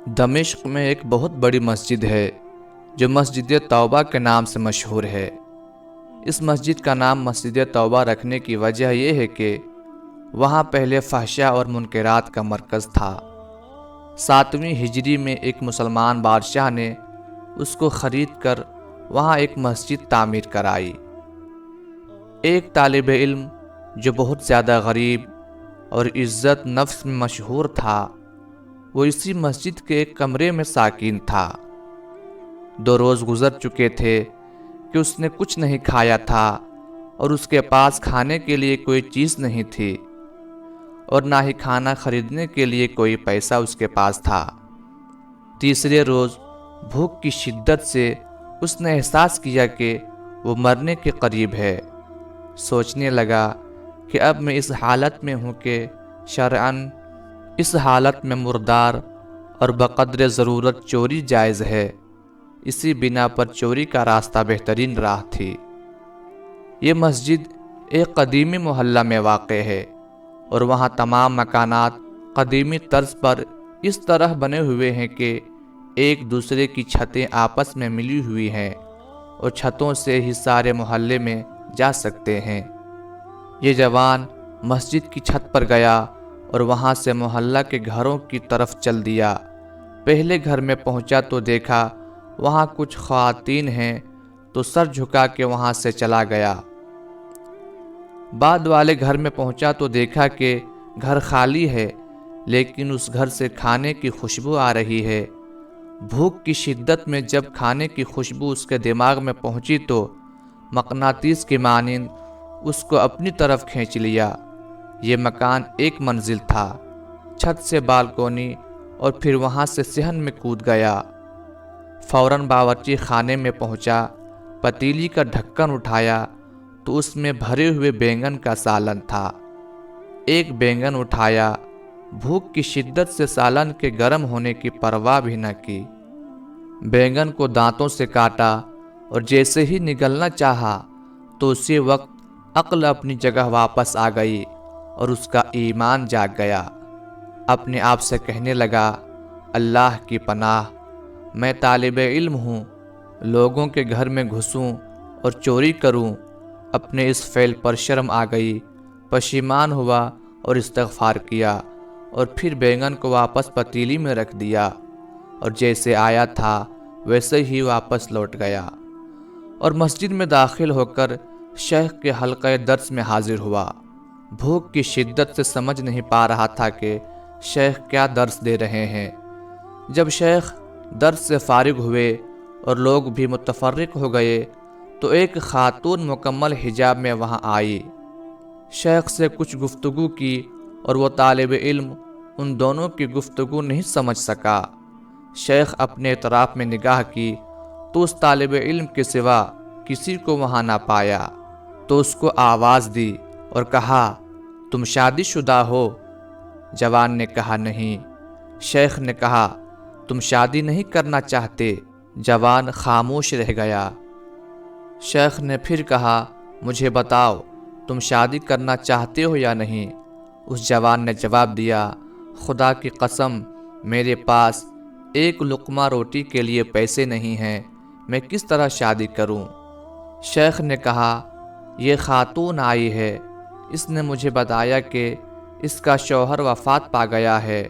دمشق میں ایک بہت بڑی مسجد ہے جو مسجد توبہ کے نام سے مشہور ہے۔ اس مسجد کا نام مسجد توبہ رکھنے کی وجہ یہ ہے کہ وہاں پہلے فحشاء اور منکرات کا مرکز تھا۔ 7ویں ہجری میں ایک مسلمان بادشاہ نے اس کو خرید کر وہاں ایک مسجد تعمیر کرائی۔ ایک طالب علم جو بہت زیادہ غریب اور عزت نفس میں مشہور تھا، وہ اسی مسجد کے ایک کمرے میں ساکن تھا۔ 2 روز گزر چکے تھے کہ اس نے کچھ نہیں کھایا تھا اور اس کے پاس کھانے کے لیے کوئی چیز نہیں تھی اور نہ ہی کھانا خریدنے کے لیے کوئی پیسہ اس کے پاس تھا۔ تیسرے روز بھوک کی شدت سے اس نے احساس کیا کہ وہ مرنے کے قریب ہے۔ سوچنے لگا کہ اب میں اس حالت میں ہوں کہ شرعاً اس حالت میں مردار اور بقدر ضرورت چوری جائز ہے، اسی بنا پر چوری کا راستہ بہترین راہ تھی۔ یہ مسجد ایک قدیمی محلہ میں واقع ہے اور وہاں تمام مکانات قدیمی طرز پر اس طرح بنے ہوئے ہیں کہ ایک دوسرے کی چھتیں آپس میں ملی ہوئی ہیں اور چھتوں سے ہی سارے محلے میں جا سکتے ہیں۔ یہ جوان مسجد کی چھت پر گیا اور وہاں سے محلہ کے گھروں کی طرف چل دیا۔ پہلے گھر میں پہنچا تو دیکھا وہاں کچھ خواتین ہیں تو سر جھکا کے وہاں سے چلا گیا۔ بعد والے گھر میں پہنچا تو دیکھا کہ گھر خالی ہے، لیکن اس گھر سے کھانے کی خوشبو آ رہی ہے۔ بھوک کی شدت میں جب کھانے کی خوشبو اس کے دماغ میں پہنچی تو مقناطیس کی مانند اس کو اپنی طرف کھینچ لیا۔ یہ مکان 1 منزل تھا، چھت سے بالکونی اور پھر وہاں سے صحن میں کود گیا۔ فوراً باورچی خانے میں پہنچا، پتیلی کا ڈھکن اٹھایا تو اس میں بھرے ہوئے بینگن کا سالن تھا۔ ایک بینگن اٹھایا، بھوک کی شدت سے سالن کے گرم ہونے کی پرواہ بھی نہ کی۔ بینگن کو دانتوں سے کاٹا اور جیسے ہی نگلنا چاہا تو اسی وقت عقل اپنی جگہ واپس آ گئی اور اس کا ایمان جاگ گیا۔ اپنے آپ سے کہنے لگا، اللہ کی پناہ، میں طالب علم ہوں، لوگوں کے گھر میں گھسوں اور چوری کروں۔ اپنے اس فعل پر شرم آ گئی، پشیمان ہوا اور استغفار کیا اور پھر بینگن کو واپس پتیلی میں رکھ دیا اور جیسے آیا تھا ویسے ہی واپس لوٹ گیا اور مسجد میں داخل ہو کر شیخ کے حلقہ درس میں حاضر ہوا۔ بھوک کی شدت سے سمجھ نہیں پا رہا تھا کہ شیخ کیا درس دے رہے ہیں۔ جب شیخ درس سے فارغ ہوئے اور لوگ بھی متفرق ہو گئے تو ایک خاتون مکمل حجاب میں وہاں آئی۔ شیخ سے کچھ گفتگو کی اور وہ طالب علم ان دونوں کی گفتگو نہیں سمجھ سکا۔ شیخ اپنے اطراف میں نگاہ کی تو اس طالب علم کے سوا کسی کو وہاں نہ پایا، تو اس کو آواز دی اور کہا، تم شادی شدہ ہو؟ جوان نے کہا نہیں۔ شیخ نے کہا، تم شادی نہیں کرنا چاہتے؟ جوان خاموش رہ گیا۔ شیخ نے پھر کہا، مجھے بتاؤ تم شادی کرنا چاہتے ہو یا نہیں؟ اس جوان نے جواب دیا، خدا کی قسم میرے پاس 1 لقمہ روٹی کے لیے پیسے نہیں ہیں، میں کس طرح شادی کروں؟ شیخ نے کہا، یہ خاتون آئی ہے، اس نے مجھے بتایا کہ اس کا شوہر وفات پا گیا ہے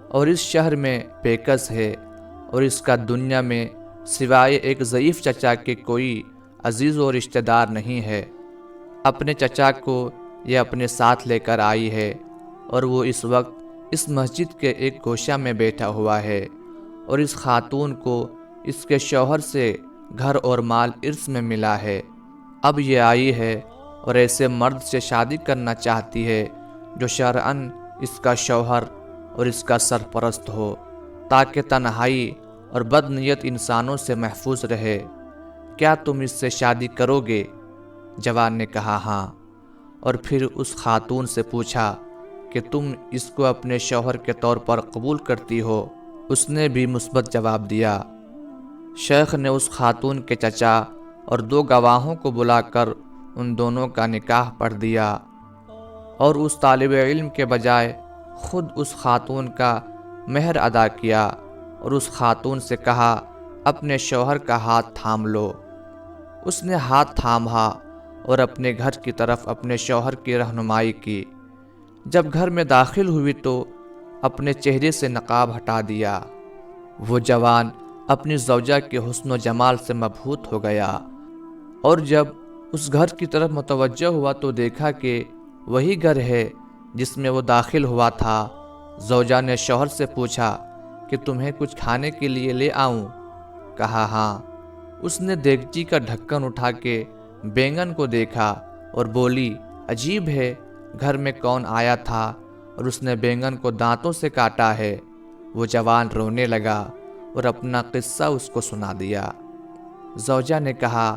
اور اس شہر میں بے کس ہے اور اس کا دنیا میں سوائے ایک ضعیف چچا کے کوئی عزیز و رشتہ دار نہیں ہے۔ اپنے چچا کو یہ اپنے ساتھ لے کر آئی ہے اور وہ اس وقت اس مسجد کے ایک گوشہ میں بیٹھا ہوا ہے اور اس خاتون کو اس کے شوہر سے گھر اور مال ارث میں ملا ہے۔ اب یہ آئی ہے اور ایسے مرد سے شادی کرنا چاہتی ہے جو شرعاً اس کا شوہر اور اس کا سرپرست ہو، تاکہ تنہائی اور بد نیت انسانوں سے محفوظ رہے۔ کیا تم اس سے شادی کرو گے؟ جوان نے کہا ہاں، اور پھر اس خاتون سے پوچھا کہ تم اس کو اپنے شوہر کے طور پر قبول کرتی ہو؟ اس نے بھی مثبت جواب دیا۔ شیخ نے اس خاتون کے چچا اور 2 گواہوں کو بلا کر ان دونوں کا نکاح پڑھ دیا اور اس طالب علم کے بجائے خود اس خاتون کا مہر ادا کیا۔ اور اس خاتون سے کہا اپنے شوہر کا ہاتھ تھام لو۔ اس نے ہاتھ تھاما اور اپنے گھر کی طرف اپنے شوہر کی رہنمائی کی۔ جب گھر میں داخل ہوئی تو اپنے چہرے سے نقاب ہٹا دیا۔ وہ جوان اپنی زوجہ کے حسن و جمال سے مبہوت ہو گیا، اور جب اس گھر کی طرف متوجہ ہوا تو دیکھا کہ وہی گھر ہے جس میں وہ داخل ہوا تھا۔ زوجہ نے شوہر سے پوچھا کہ تمہیں کچھ کھانے کے لیے لے آؤں؟ کہا ہاں۔ اس نے دیگچی کا ڈھکن اٹھا کے بینگن کو دیکھا اور بولی عجیب ہے، گھر میں کون آیا تھا اور اس نے بینگن کو دانتوں سے کاٹا ہے۔ وہ جوان رونے لگا اور اپنا قصہ اس کو سنا دیا۔ زوجہ نے کہا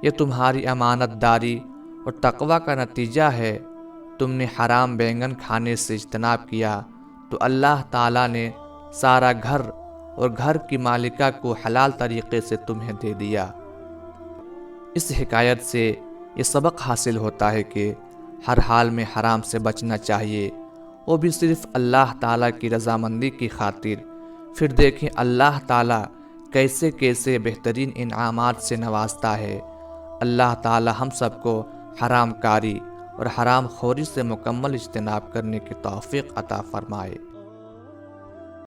یہ تمہاری امانت داری اور تقوی کا نتیجہ ہے۔ تم نے حرام بینگن کھانے سے اجتناب کیا تو اللہ تعالیٰ نے سارا گھر اور گھر کی مالکہ کو حلال طریقے سے تمہیں دے دیا۔ اس حکایت سے یہ سبق حاصل ہوتا ہے کہ ہر حال میں حرام سے بچنا چاہیے، وہ بھی صرف اللہ تعالیٰ کی رضامندی کی خاطر۔ پھر دیکھیں اللہ تعالیٰ کیسے کیسے بہترین انعامات سے نوازتا ہے۔ اللہ تعالیٰ ہم سب کو حرام کاری اور حرام خوری سے مکمل اجتناب کرنے کی توفیق عطا فرمائے۔